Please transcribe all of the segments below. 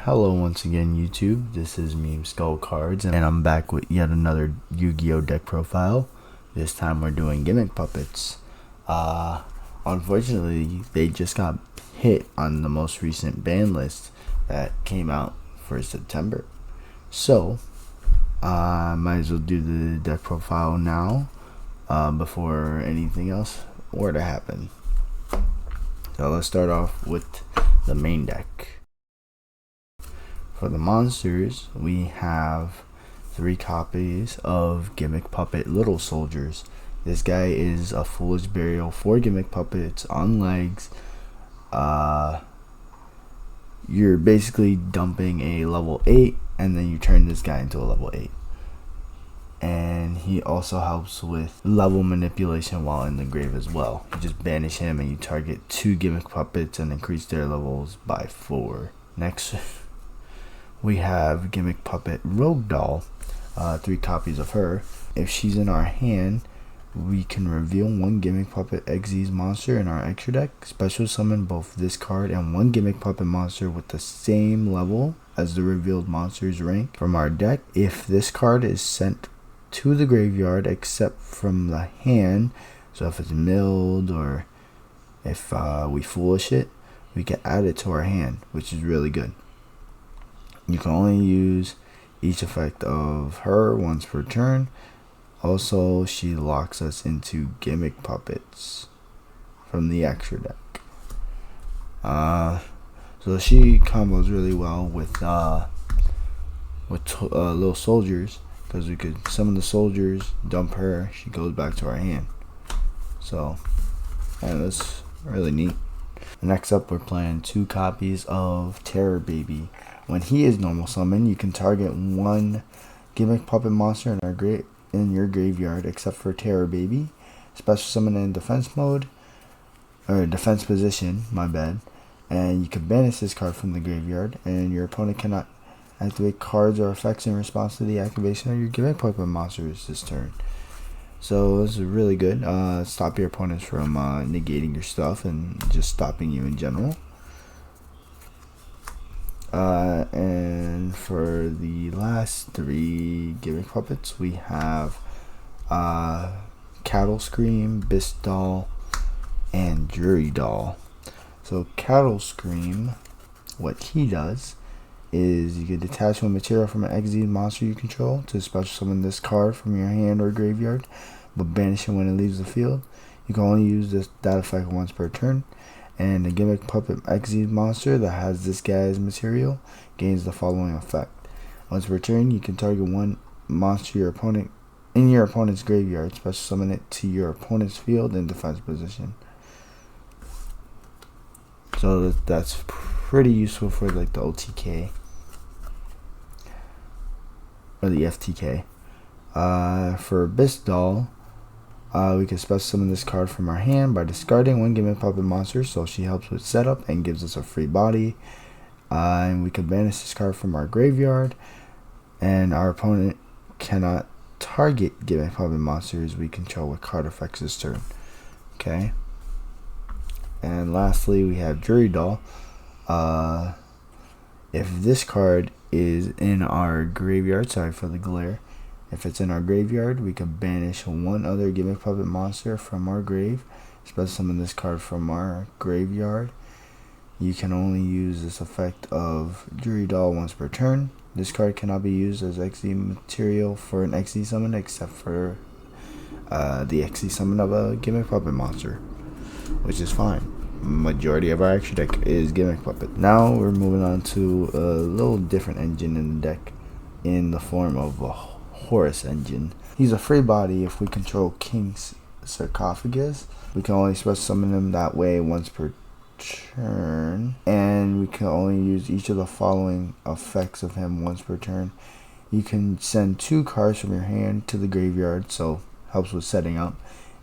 Hello once again YouTube, this is Meme Skull Cards and I'm back with yet another Yu-Gi-Oh deck profile. This time we're doing Gimmick Puppets. Unfortunately they just got hit on the most recent ban list that came out for September. So might as well do the deck profile now before anything else were to happen. So let's start off with the main deck. For the monsters, we have 3 copies of Gimmick Puppet Little Soldiers. This guy is a Foolish Burial, 4 Gimmick Puppets on legs. You're basically dumping a level 8 and then you turn this guy into a level 8. And he also helps with level manipulation while in the grave as well. You just banish him and you target 2 Gimmick Puppets and increase their levels by 4. Next, we have Gimmick Puppet Rogue Doll, 3 copies of her. If she's in our hand, we can reveal 1 Gimmick Puppet Xyz monster in our extra deck, special summon both this card and 1 Gimmick Puppet monster with the same level as the revealed monster's rank from our deck. If this card is sent to the graveyard except from the hand, so if it's milled or if we foolish it, we can add it to our hand, which is really good. You can only use each effect of her once per turn. Also, she locks us into Gimmick Puppets from the extra deck. So she combos really well with little soldiers, because we could summon the soldiers, dump her, she goes back to our hand. So, yeah, that's really neat. Next up, we're playing 2 copies of Terror Baby. When he is normal summon, you can target 1 Gimmick Puppet monster in your graveyard except for Terror Baby. Special summon in defense mode, or defense position, my bad. And you can banish this card from the graveyard, and your opponent cannot activate cards or effects in response to the activation of your Gimmick Puppet monsters this turn. So this is really good. Stop your opponents from negating your stuff and just stopping you in general. And for the last 3 Gimmick Puppets, we have Cattle Scream, Beast Doll, and Jury Doll. So Cattle Scream, what he does is you can detach 1 material from an Xyz monster you control to special summon this card from your hand or graveyard, but banish it when it leaves the field. You can only use that effect once per turn. And the Gimmick Puppet Xyz monster that has this guy's material gains the following effect. Once per turn, you can target 1 monster in your opponent's graveyard, special summon it to your opponent's field in defense position. So that's pretty useful for like the OTK or the FTK. For Beast Doll, we can special summon this card from our hand by discarding 1 Gimmick Puppet monster, so she helps with setup and gives us a free body. And we can banish this card from our graveyard, and our opponent cannot target Gimmick Puppet monsters we control with card effects this turn. Okay. And lastly, we have Jury Doll. If this card is in our graveyard, sorry for the glare. If it's in our graveyard, we can banish 1 other Gimmick Puppet monster from our grave. Special summon this card from our graveyard. You can only use this effect of Jury Doll once per turn. This card cannot be used as Xyz material for an Xyz summon except for the Xyz summon of a Gimmick Puppet monster, which is fine. Majority of our extra deck is Gimmick Puppet. Now we're moving on to a little different engine in the deck in the form of a Horus engine. He's a free body if we control King's Sarcophagus. We can only special summon him that way once per turn, and we can only use each of the following effects of him once per turn. You can send 2 cards from your hand to the graveyard, so helps with setting up,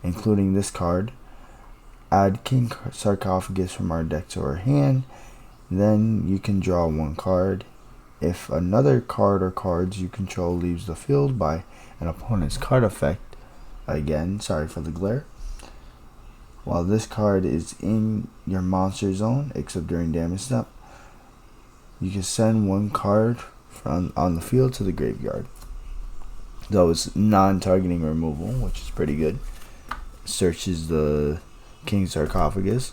including this card. Add King Sarcophagus from our deck to our hand, then you can draw 1 card. If another card or cards you control leaves the field by an opponent's card effect, again, sorry for the glare, while this card is in your monster zone, except during damage step, you can send one card from on the field to the graveyard. So it's non-targeting removal, which is pretty good. Searches the King Sarcophagus,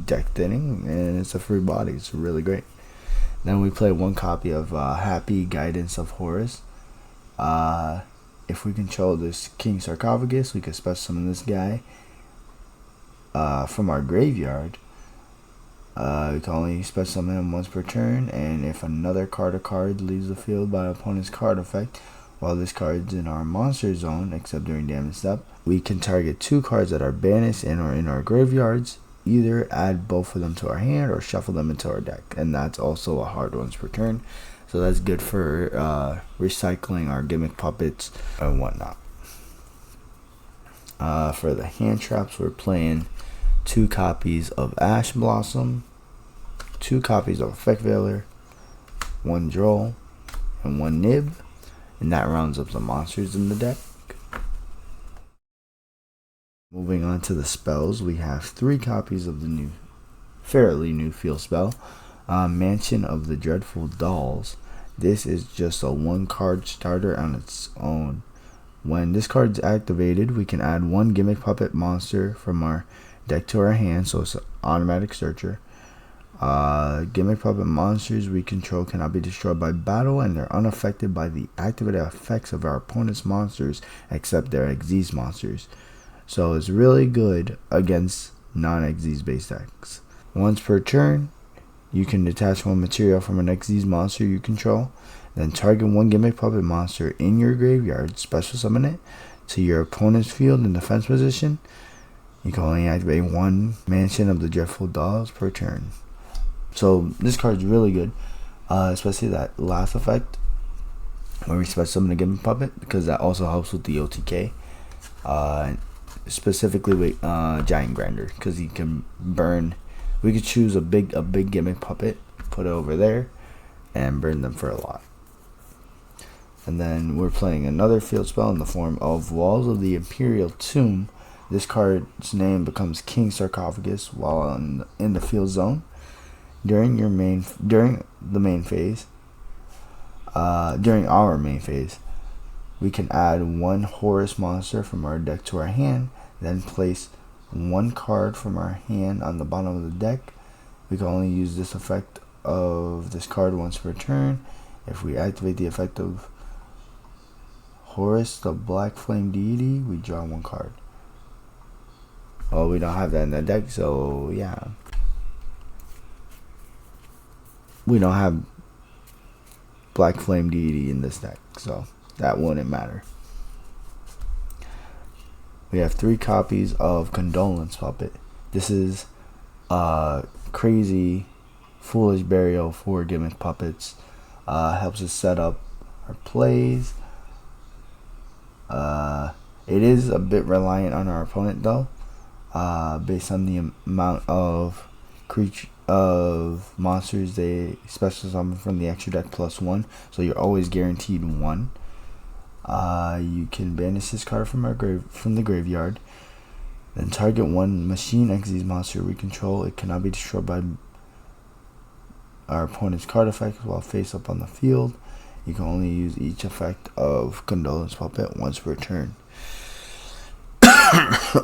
deck thinning, and it's a free body. It's really great. Then we play one copy of Happy Guidance of Horus. If we control this King Sarcophagus, we can special summon this guy from our graveyard. We can only special summon him once per turn, and if another card or card leaves the field by an opponent's card effect while this card's in our monster zone, except during damage step, we can target 2 cards that are banished and are in our graveyards, either add both of them to our hand or shuffle them into our deck, and that's also a hard once per turn. So that's good for recycling our Gimmick puppets and whatnot. For the hand traps, we're playing 2 copies of Ash Blossom, 2 copies of Effect Veiler, 1 Droll, and 1 Nib, and that rounds up the monsters in the deck. Moving on to the spells, we have 3 copies of the fairly new field spell, Mansion of the Dreadful Dolls. This is just a 1-card starter on its own. When this card is activated, we can add 1 Gimmick Puppet monster from our deck to our hand, so it's an automatic searcher. Gimmick Puppet monsters we control cannot be destroyed by battle, and they're unaffected by the activated effects of our opponent's monsters except their Xyz monsters. So it's really good against non-Xyz based decks. Once per turn, you can detach 1 material from an Xyz monster you control, then target 1 Gimmick Puppet monster in your graveyard, special summon it to your opponent's field in defense position. You can only activate 1 Mansion of the Dreadful Dolls per turn. So this card is really good, especially that last effect where we special summon a Gimmick Puppet, because that also helps with the OTK. Specifically with Giant Grinder, because he can burn. We could choose a big Gimmick Puppet, put it over there, and burn them for a lot. And then we're playing another field spell in the form of Walls of the Imperial Tomb. This card's name becomes King Sarcophagus while in the field zone. During our main phase, we can add 1 Horus monster from our deck to our hand, then place 1 card from our hand on the bottom of the deck. We can only use this effect of this card once per turn. If we activate the effect of Horus, the Black Flame Deity, we draw 1 card. Well, we don't have that in the deck, so yeah. We don't have Black Flame Deity in this deck, so that wouldn't matter. We have 3 copies of Condolence Puppet. This is crazy, foolish burial for Gimmick Puppets. Helps us set up our plays. It is a bit reliant on our opponent though, based on the amount of monsters they special summon from the extra deck plus 1. So you're always guaranteed 1. You can banish this card from the graveyard, then target 1 Machine Xyz monster we control. It cannot be destroyed by our opponent's card effect while face up on the field. You can only use each effect of Condolence Puppet once per turn.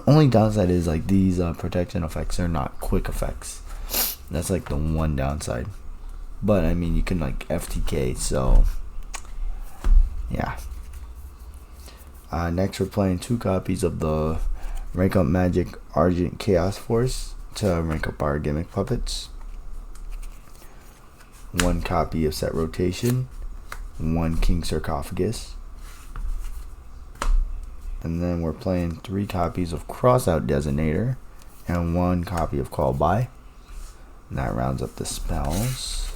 Only downside is like these protection effects are not quick effects. That's like the one downside. But I mean, you can like FTK, so yeah. Next, we're playing 2 copies of the Rank Up Magic Argent Chaos Force to rank up our Gimmick Puppets. 1 copy of Set Rotation, 1 King Sarcophagus. And then we're playing 3 copies of Crossout Designator and 1 copy of Call By. And that rounds up the spells.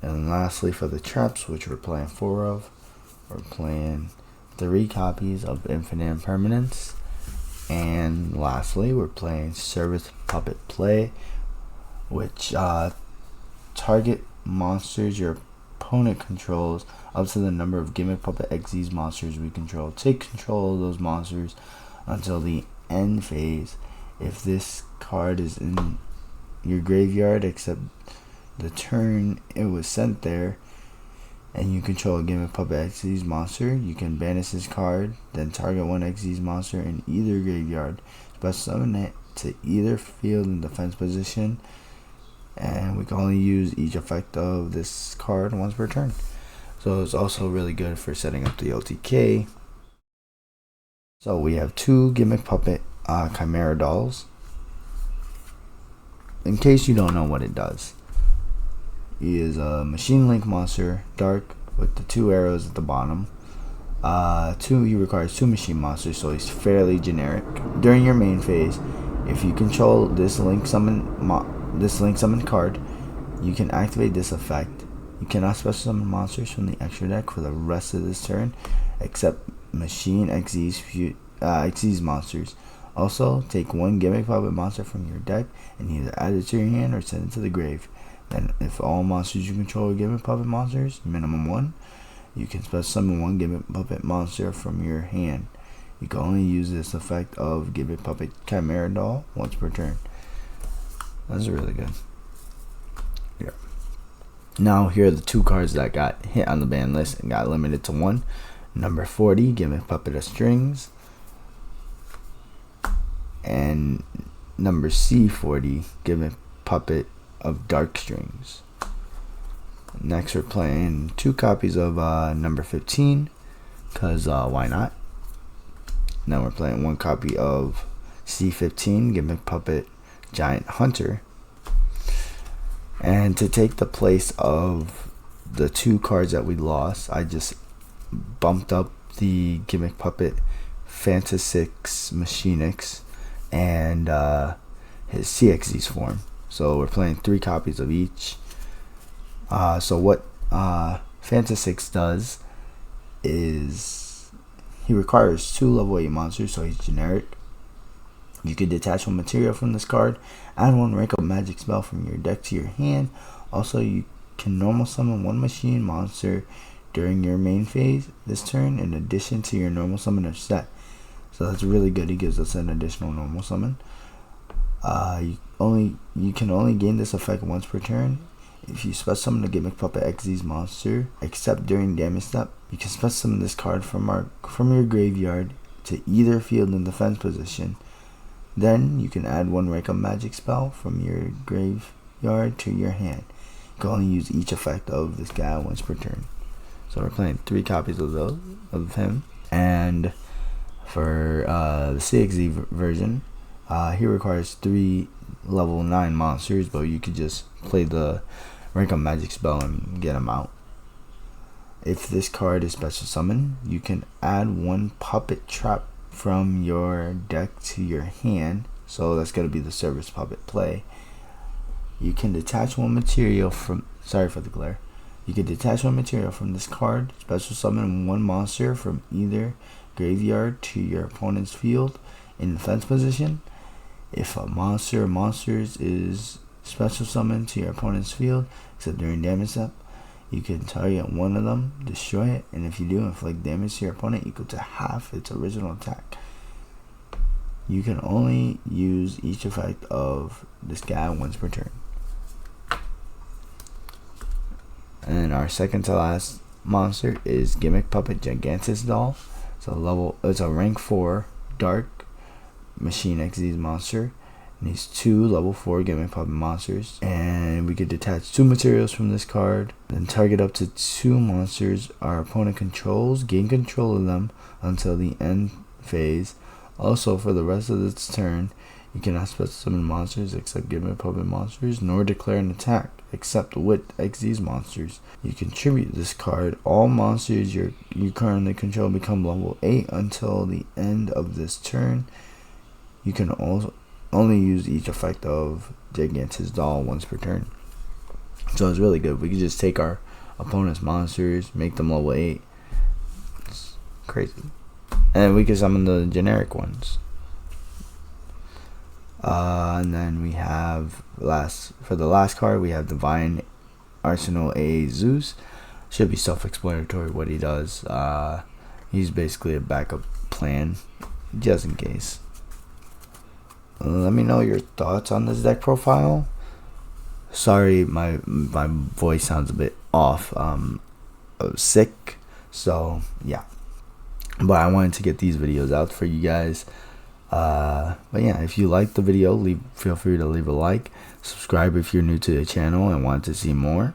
And lastly, for the traps, which we're playing 4 of, we're playing 3 copies of Infinite Impermanence. And lastly, we're playing Service Puppet Play, which target monsters your opponent controls up to the number of Gimmick Puppet Xyz monsters we control. Take control of those monsters until the end phase. If this card is in your graveyard except the turn it was sent there, and you control a Gimmick Puppet Xyz monster, you can banish this card, then target one Xyz monster in either graveyard, special summon it to either field and defense position, and we can only use each effect of this card once per turn. So it's also really good for setting up the OTK. So we have 2 Gimmick Puppet Chimera dolls. In case you don't know what it does, he is a Machine Link monster, dark, with the 2 arrows at the bottom. He requires 2 machine monsters, so he's fairly generic. During your main phase, if you control this link summon card, you can activate this effect. You cannot special summon monsters from the extra deck for the rest of this turn, except Machine Xyz monsters. Also, take 1 Gimmick Puppet monster from your deck and either add it to your hand or send it to the grave. Then, if all monsters you control are Gimmick Puppet monsters, minimum 1, you can special summon 1 Gimmick Puppet monster from your hand. You can only use this effect of Gimmick Puppet Chimera doll once per turn. That's really good. Yeah. Now, here are the 2 cards that got hit on the ban list and got limited to 1. Number 40, Gimmick Puppet of Strings. And number C40, Gimmick Puppet of Dark Strings. Next, we're playing 2 copies of number 15, because why not? Now we're playing 1 copy of C15, Gimmick Puppet Giant Hunter. And to take the place of the 2 cards that we lost, I just bumped up the Gimmick Puppet Fantasix Machinix and his CXZ's form. So we're playing 3 copies of each. So what Fantasix does is he requires 2 level 8 monsters, so he's generic. You can detach 1 material from this card, add 1 rank up magic spell from your deck to your hand. Also, you can normal summon 1 machine monster during your main phase this turn, in addition to your normal summoner set. So that's really good. He gives us an additional normal summon. You can only gain this effect once per turn. If you special summon a Gimmick Puppet Xyz monster, except during damage step, you can special summon this card from your graveyard to either field and defense position. Then you can add 1 rank up magic spell from your graveyard to your hand. You can only use each effect of this guy once per turn. So we're playing 3 copies of him. And for the CXZ version, he requires 3 level 9 monsters, but you could just play the rank up magic spell and get him out. If this card is special summoned, you can add 1 puppet trap from your deck to your hand, so that's going to be the service puppet play. You can detach 1 material from, sorry for the glare, you can detach 1 material from this card, special summon 1 monster from either graveyard to your opponent's field in defense position. If a monster or monsters is special summoned to your opponent's field, except during damage step, you can target 1 of them, destroy it, and if you do, inflict damage to your opponent equal to half its original attack. You can only use each effect of this guy once per turn. And our second to last monster is Gimmick Puppet Gigantus doll. It's a rank 4 dark Machine Xyz monster. And he's 2 level 4 Gimmick Puppet monsters. And we could detach 2 materials from this card. Then target up to 2 monsters our opponent controls. Gain control of them until the end phase. Also, for the rest of its turn, you cannot special summon monsters except Gimmick Puppet monsters, nor declare an attack except with Xyz monsters. You contribute this card. All monsters you currently control become level 8 until the end of this turn. You can also only use each effect of Gigantus doll once per turn. So it's really good. We can just take our opponent's monsters, make them level 8. It's crazy. And we can summon the generic ones. And then we have for the last card, we have Divine Arsenal A Zeus. Should be self-explanatory what he does. He's basically a backup plan, just in case. Let me know your thoughts on this deck profile. Sorry, my voice sounds a bit off. I was sick, so yeah. But I wanted to get these videos out for you guys. But yeah, if you like the video, feel free to leave a like, subscribe if you're new to the channel and want to see more.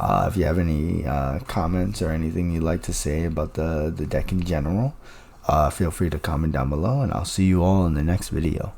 If you have any comments or anything you'd like to say about the deck in general, feel free to comment down below, and I'll see you all in the next video.